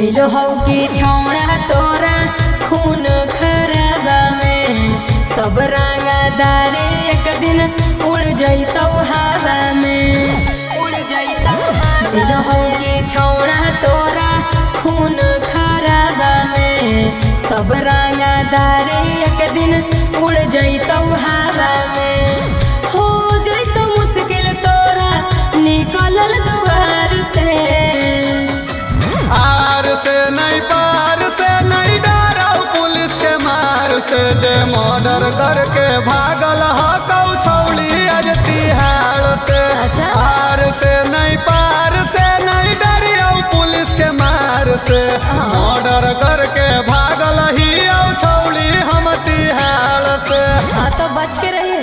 मिल हो की छौड़ा तोरा खून खराबा में सब रंगदारी एक दिन उड़ जैतौ हवा में उड़ जैतौ। मिल हो की छौड़ा तोरा खून खराबा में सब रंगदारी एक दिन उड़ जैतौ हवा में। हो जैतौ मुश्किल तोरा निकलल दुआर से। आर से नहीं पार से नहीं डरा पुलिस के मार से जे मर्डर करके भागल हकौ छौली आज तिहाड़ से। अच्छा। आर से नहीं पार से नहीं डरियौ पुलिस के मार से मर्डर करके भागल ही छौली हम तिहाड़ से। हाँ तो बच के रहिए।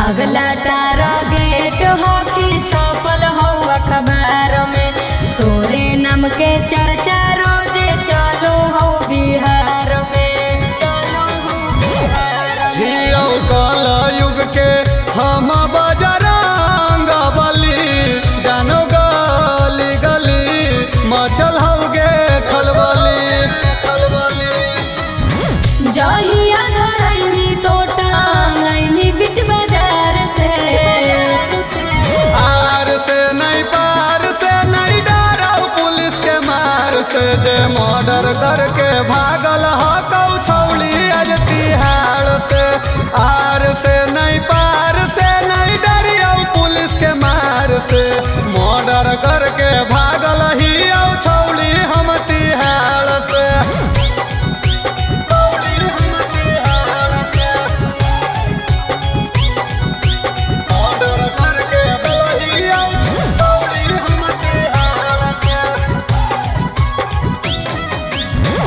अगला टारगेट हो कि छपल हो अखबार में तोरे नाम के चर्चा रोजे चलो हो बिहार में। कल युग के हम बजरंग बली जानो गली गली मचल होगे खलबली खलबली। जहिया धरैनी तो टांगैनी बीच बाजार से। आर से नहीं पार से नहीं डरा पुलिस के मार से जे मर्डर करके भागल हकौ छौली आज तिहाड़ से। आर से नहीं पार से नहीं डरियौ पुलिस के मार से मर्डर करके भागल ही छौली हम तिहाड़ से।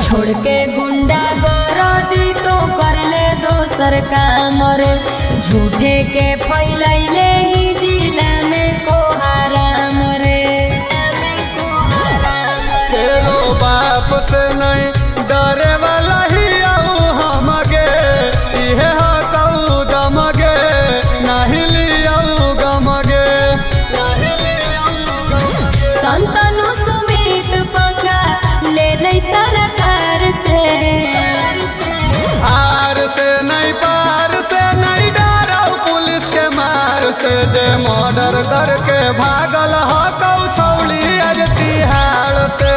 छोड़ के गुंडा गरदी तो कर ले दोसर काम रे झूठे के फैलैले ही जिला में कोहाराम रे। तेरो बाप से नहीं डरे वाला ही हमगे इहे हकौ दमगे नहीं लियौ गमगे। संतनु सुमित पंगा ले नहीं सरकार से। आर से नहीं पार से नहीं डरा पुलिस के मार से जे मर्डर करके भागल हकौ छौली आज तिहाड़ से।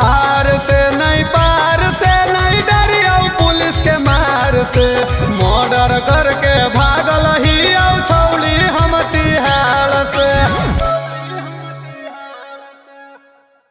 आर से नहीं पार से नहीं डरियौ पुलिस के मार से